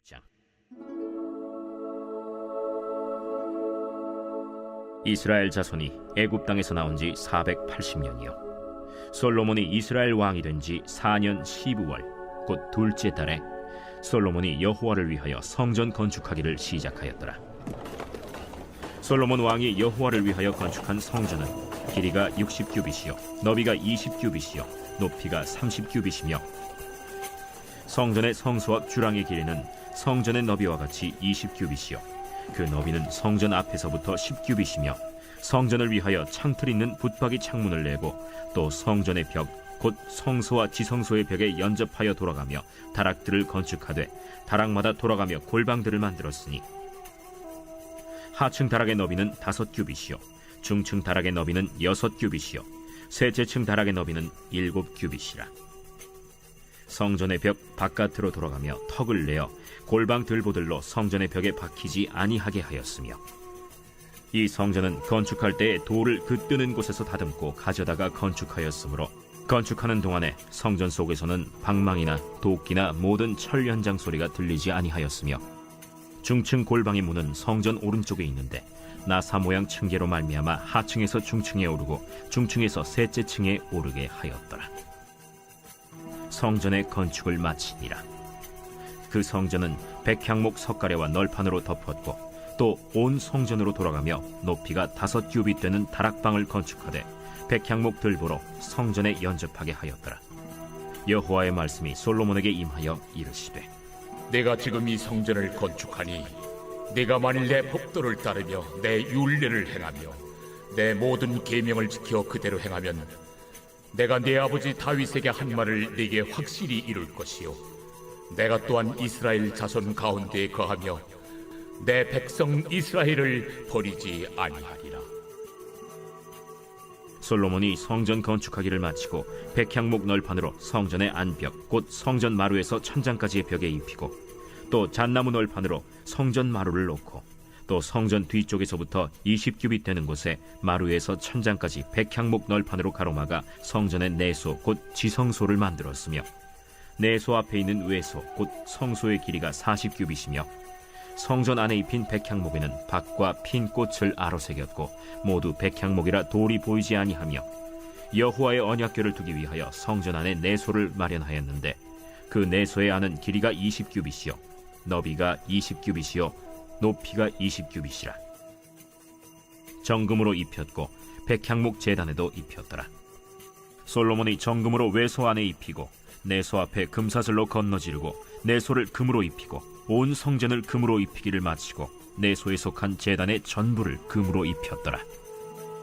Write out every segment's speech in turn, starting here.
20장. 이스라엘 자손이 애굽 땅에서 나온 지 480년이요 솔로몬이 이스라엘 왕이 된 지 4년 12월 곧 둘째 달에 솔로몬이 여호와를 위하여 성전 건축하기를 시작하였더라. 솔로몬 왕이 여호와를 위하여 건축한 성전은 길이가 60규빗이요 너비가 20규빗이요 높이가 30규빗이며 성전의 성소 앞 주랑의 길이는 성전의 너비와 같이 20규빗이요 그 너비는 성전 앞에서부터 10규빗이며 성전을 위하여 창틀 있는 붙박이 창문을 내고 또 성전의 벽 곧 성소와 지성소의 벽에 연접하여 돌아가며 다락들을 건축하되 다락마다 돌아가며 골방들을 만들었으니 하층 다락의 너비는 5규빗이요 중층 다락의 너비는 6규빗이요 셋째 층 다락의 너비는 7규빗이라. 성전의 벽 바깥으로 돌아가며 턱을 내어 골방 들보들로 성전의 벽에 박히지 아니하게 하였으며 이 성전은 건축할 때에 돌을 그 뜨는 곳에서 다듬고 가져다가 건축하였으므로 건축하는 동안에 성전 속에서는 방망이나 도끼나 모든 철 현장 소리가 들리지 아니하였으며 중층 골방의 문은 성전 오른쪽에 있는데 나사 모양 층계로 말미암아 하층에서 중층에 오르고 중층에서 셋째 층에 오르게 하였더라. 성전의 건축을 마치니라. 그 성전은 백향목 석가래와 널판으로 덮었고 또 온 성전으로 돌아가며 높이가 5규빗 되는 다락방을 건축하되 백향목 들보로 성전에 연접하게 하였더라. 여호와의 말씀이 솔로몬에게 임하여 이르시되 내가 지금 이 성전을 건축하니 네가 만일 내 법도를 따르며 내 율례를 행하며 내 모든 계명을 지켜 그대로 행하면 내가 네 아버지 다윗에게 한 말을 네게 확실히 이룰 것이요 내가 또한 이스라엘 자손 가운데에 거하며 내 백성 이스라엘을 버리지 아니하리라. 솔로몬이 성전 건축하기를 마치고 백향목 널판으로 성전의 안벽 곧 성전 마루에서 천장까지의 벽에 입히고 또 잣나무 널판으로 성전 마루를 놓고 또 성전 뒤쪽에서부터 20규빗 되는 곳에 마루에서 천장까지 백향목 널판으로 가로막아 성전의 내소 곧 지성소를 만들었으며 내소 앞에 있는 외소 곧 성소의 길이가 40규빗이며 성전 안에 입힌 백향목에는 박과 핀 꽃을 아로새겼고 모두 백향목이라 돌이 보이지 아니하며 여호와의 언약궤를 두기 위하여 성전 안에 내소를 마련하였는데 그 내소의 안은 길이가 20규빗이요 너비가 20규빗이요 높이가 20규빗이라. 정금으로 입혔고 백향목 제단에도 입혔더라. 솔로몬이 정금으로 외소 안에 입히고 내소 앞에 금사슬로 건너지르고 내소를 금으로 입히고 온 성전을 금으로 입히기를 마치고 내소에 속한 제단의 전부를 금으로 입혔더라.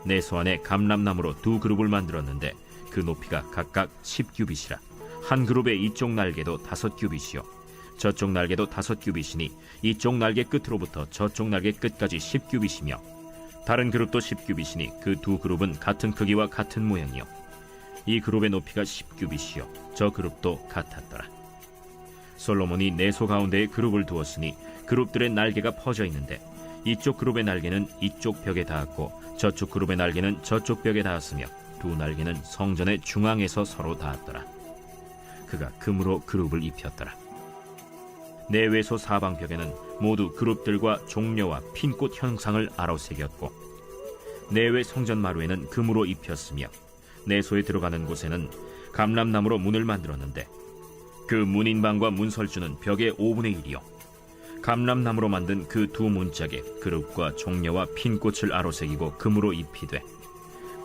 내소 안에 감람나무로 2그룹을 만들었는데 그 높이가 각각 10규빗이라. 한 그룹의 이쪽 날개도 5규빗이요 저쪽 날개도 5규빗이니 이쪽 날개 끝으로부터 저쪽 날개 끝까지 10규빗이며 다른 그룹도 10규빗이니 그 2그룹은 같은 크기와 같은 모양이요 이 그룹의 높이가 10규빗이요 저 그룹도 같았더라. 솔로몬이 내소 가운데에 그룹을 두었으니 그룹들의 날개가 퍼져 있는데 이쪽 그룹의 날개는 이쪽 벽에 닿았고 저쪽 그룹의 날개는 저쪽 벽에 닿았으며 두 날개는 성전의 중앙에서 서로 닿았더라. 그가 금으로 그룹을 입혔더라. 내외소 사방벽에는 모두 그룹들과 종려와 핀꽃 형상을 아로새겼고 내외 성전 마루에는 금으로 입혔으며 내소에 들어가는 곳에는 감람나무로 문을 만들었는데 그 문인방과 문설주는 벽의 5분의 1이요 감람나무로 만든 그 2 문짝에 그룹과 종려와 핀꽃을 아로새기고 금으로 입히되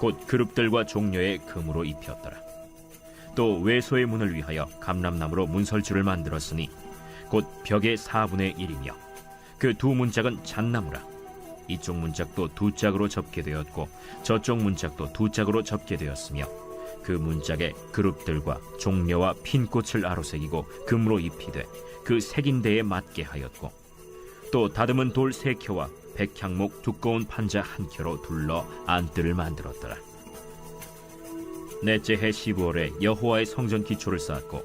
곧 그룹들과 종려에 금으로 입혔더라. 또 외소의 문을 위하여 감람나무로 문설주를 만들었으니 곧 벽의 4분의 1이며 그 2 문짝은 잣나무라. 이쪽 문짝도 2짝으로 접게 되었고 저쪽 문짝도 2짝으로 접게 되었으며 그 문짝에 그룹들과 종려와 핀꽃을 아로새기고 금으로 입히되 그 새긴 데에 맞게 하였고 또 다듬은 돌 3켜와 백향목 두꺼운 판자 1켜로 둘러 안뜰을 만들었더라. 넷째 해 15월에 여호와의 성전 기초를 쌓았고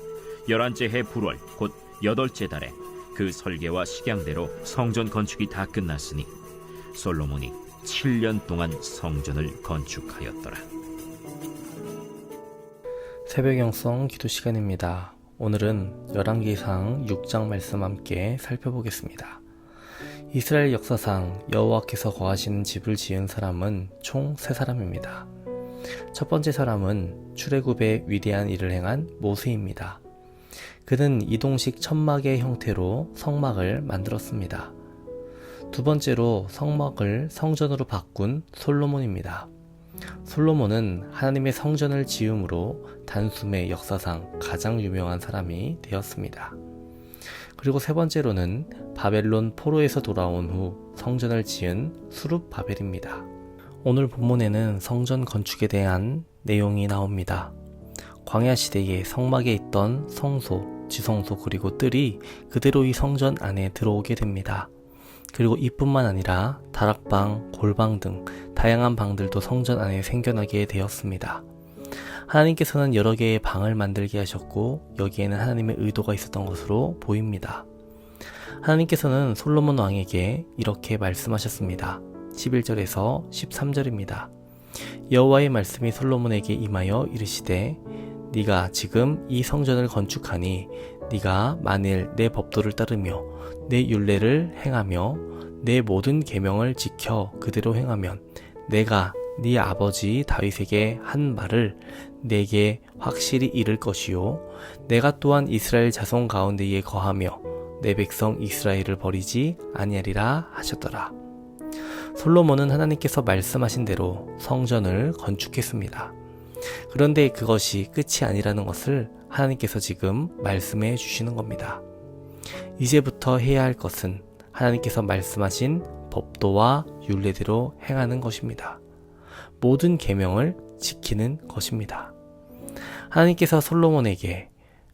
11째 해 불월 곧 8째 달에 그 설계와 식양대로 성전 건축이 다 끝났으니 솔로몬이 7년 동안 성전을 건축하였더라. 새벽 영성 기도 시간입니다. 오늘은 열왕기상 6장 말씀 함께 살펴보겠습니다. 이스라엘 역사상 여호와께서 거하시는 집을 지은 사람은 총 3사람입니다. 첫 번째 사람은 출애굽의 위대한 일을 행한 모세입니다. 그는 이동식 천막의 형태로 성막을 만들었습니다. 두 번째로 성막을 성전으로 바꾼 솔로몬입니다. 솔로몬은 하나님의 성전을 지음으로 단숨에 역사상 가장 유명한 사람이 되었습니다. 그리고 세 번째로는 바벨론 포로에서 돌아온 후 성전을 지은 수룹바벨입니다. 오늘 본문에는 성전 건축에 대한 내용이 나옵니다. 광야 시대에 성막에 있던 성소, 지성소 그리고 뜰이 그대로 이 성전 안에 들어오게 됩니다. 그리고 이뿐만 아니라 다락방, 골방 등 다양한 방들도 성전 안에 생겨나게 되었습니다. 하나님께서는 여러 개의 방을 만들게 하셨고 여기에는 하나님의 의도가 있었던 것으로 보입니다. 하나님께서는 솔로몬 왕에게 이렇게 말씀하셨습니다. 11절에서 13절입니다. 여호와의 말씀이 솔로몬에게 임하여 이르시되 네가 지금 이 성전을 건축하니 네가 만일 내 법도를 따르며 내 율례를 행하며 내 모든 계명을 지켜 그대로 행하면 내가 네 아버지 다윗에게 한 말을 내게 확실히 이룰 것이요 내가 또한 이스라엘 자손 가운데에 거하며 내 백성 이스라엘을 버리지 아니하리라 하셨더라. 솔로몬은 하나님께서 말씀하신 대로 성전을 건축했습니다. 그런데 그것이 끝이 아니라는 것을 하나님께서 지금 말씀해 주시는 겁니다. 이제부터 해야 할 것은 하나님께서 말씀하신 법도와 율례대로 행하는 것입니다. 모든 계명을 지키는 것입니다. 하나님께서 솔로몬에게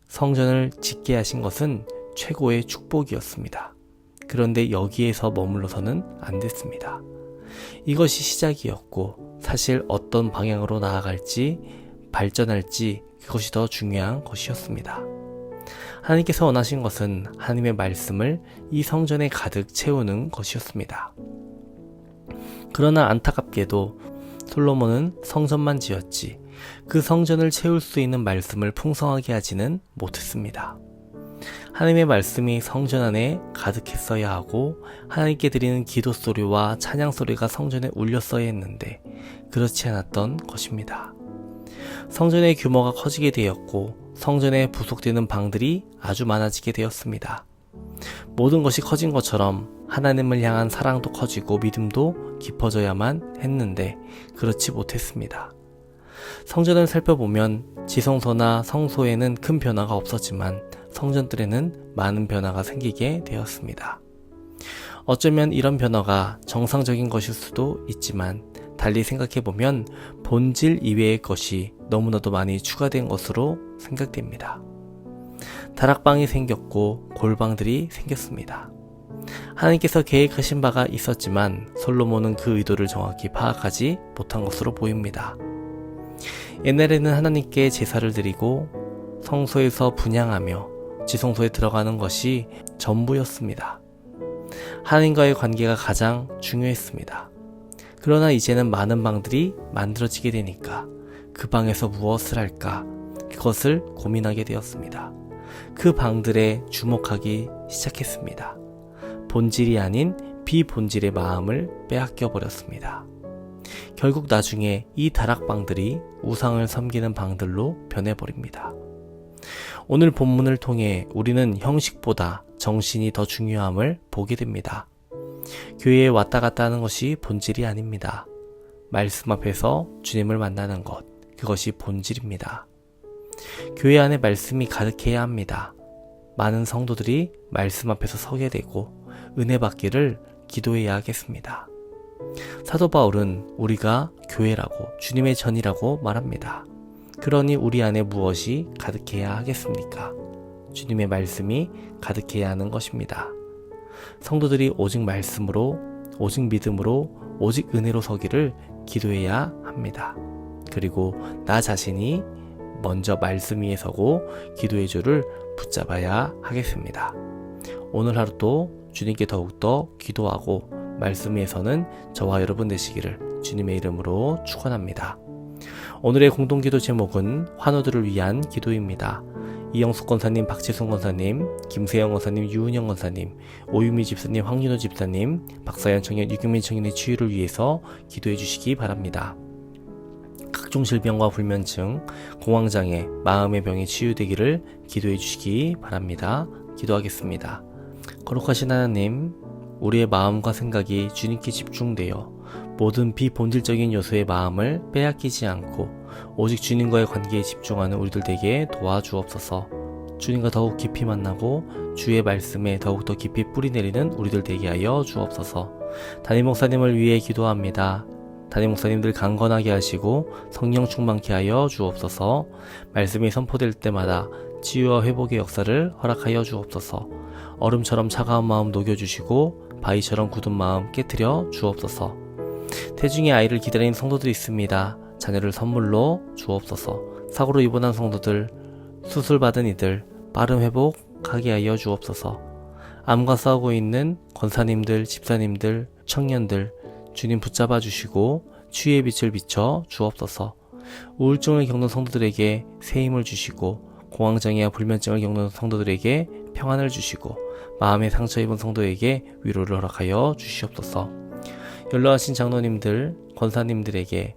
성전을 짓게 하신 것은 최고의 축복이었습니다. 그런데 여기에서 머물러서는 안 됐습니다. 이것이 시작이었고 사실 어떤 방향으로 나아갈지 발전할지 그것이 더 중요한 것이었습니다. 하나님께서 원하신 것은 하나님의 말씀을 이 성전에 가득 채우는 것이었습니다. 그러나 안타깝게도 솔로몬은 성전만 지었지 그 성전을 채울 수 있는 말씀을 풍성하게 하지는 못했습니다. 하나님의 말씀이 성전 안에 가득했어야 하고 하나님께 드리는 기도 소리와 찬양 소리가 성전에 울렸어야 했는데 그렇지 않았던 것입니다. 성전의 규모가 커지게 되었고 성전에 부속되는 방들이 아주 많아지게 되었습니다. 모든 것이 커진 것처럼 하나님을 향한 사랑도 커지고 믿음도 깊어져야만 했는데 그렇지 못했습니다. 성전을 살펴보면 지성소나 성소에는 큰 변화가 없었지만 성전들에는 많은 변화가 생기게 되었습니다. 어쩌면 이런 변화가 정상적인 것일 수도 있지만 달리 생각해보면 본질 이외의 것이 너무나도 많이 추가된 것으로 생각됩니다. 다락방이 생겼고 골방들이 생겼습니다. 하나님께서 계획하신 바가 있었지만 솔로몬은 그 의도를 정확히 파악하지 못한 것으로 보입니다. 옛날에는 하나님께 제사를 드리고 성소에서 분향하며 지성소에 들어가는 것이 전부였습니다. 하나님과의 관계가 가장 중요했습니다. 그러나 이제는 많은 방들이 만들어지게 되니까 그 방에서 무엇을 할까 그것을 고민하게 되었습니다. 그 방들에 주목하기 시작했습니다. 본질이 아닌 비본질의 마음을 빼앗겨 버렸습니다. 결국 나중에 이 다락방들이 우상을 섬기는 방들로 변해버립니다. 오늘 본문을 통해 우리는 형식보다 정신이 더 중요함을 보게 됩니다. 교회에 왔다 갔다 하는 것이 본질이 아닙니다. 말씀 앞에서 주님을 만나는 것, 그것이 본질입니다. 교회 안에 말씀이 가득해야 합니다. 많은 성도들이 말씀 앞에서 서게 되고 은혜 받기를 기도해야 하겠습니다. 사도 바울은 우리가 교회라고 주님의 전이라고 말합니다. 그러니 우리 안에 무엇이 가득해야 하겠습니까? 주님의 말씀이 가득해야 하는 것입니다. 성도들이 오직 말씀으로, 오직 믿음으로, 오직 은혜로 서기를 기도해야 합니다. 그리고 나 자신이 먼저 말씀 위에 서고 기도의 줄을 붙잡아야 하겠습니다. 오늘 하루도 주님께 더욱더 기도하고 말씀 위에서는 저와 여러분 되시기를 주님의 이름으로 축원합니다. 오늘의 공동기도 제목은 환우들을 위한 기도입니다. 이영숙 권사님, 박지순 권사님, 김세영 권사님, 유은영 권사님, 오유미 집사님, 황윤호 집사님, 박사연 청년, 유경민 청년의 치유를 위해서 기도해 주시기 바랍니다. 각종 질병과 불면증, 공황장애, 마음의 병이 치유되기를 기도해 주시기 바랍니다. 기도하겠습니다. 거룩하신 하나님, 우리의 마음과 생각이 주님께 집중되어 모든 비본질적인 요소의 마음을 빼앗기지 않고 오직 주님과의 관계에 집중하는 우리들 되게 도와주옵소서. 주님과 더욱 깊이 만나고 주의 말씀에 더욱더 깊이 뿌리내리는 우리들 되게 하여 주옵소서. 담임 목사님을 위해 기도합니다. 담임 목사님들 강건하게 하시고 성령 충만케 하여 주옵소서. 말씀이 선포될 때마다 치유와 회복의 역사를 허락하여 주옵소서. 얼음처럼 차가운 마음 녹여주시고 바위처럼 굳은 마음 깨트려 주옵소서. 태중의 아이를 기다리는 성도들이 있습니다. 자녀를 선물로 주옵소서. 사고로 입원한 성도들, 수술받은 이들 빠른 회복하게 하여 주옵소서. 암과 싸우고 있는 권사님들, 집사님들, 청년들 주님 붙잡아 주시고 치유의 빛을 비춰 주옵소서. 우울증을 겪는 성도들에게 새 힘을 주시고 공황장애와 불면증을 겪는 성도들에게 평안을 주시고 마음의 상처 입은 성도에게 위로를 허락하여 주시옵소서. 연로하신 장로님들, 권사님들에게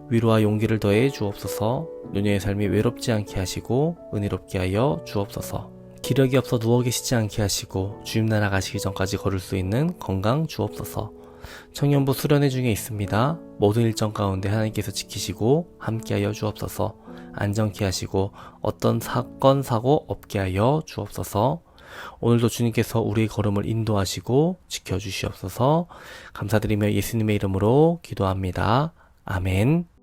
위로와 용기를 더해 주옵소서. 노년의 삶이 외롭지 않게 하시고 은혜롭게 하여 주옵소서. 기력이 없어 누워 계시지 않게 하시고 주님 나라 가시기 전까지 걸을 수 있는 건강 주옵소서. 청년부 수련회 중에 있습니다. 모든 일정 가운데 하나님께서 지키시고 함께하여 주옵소서. 안전케 하시고 어떤 사건 사고 없게 하여 주옵소서. 오늘도 주님께서 우리의 걸음을 인도하시고 지켜주시옵소서. 감사드리며 예수님의 이름으로 기도합니다. 아멘.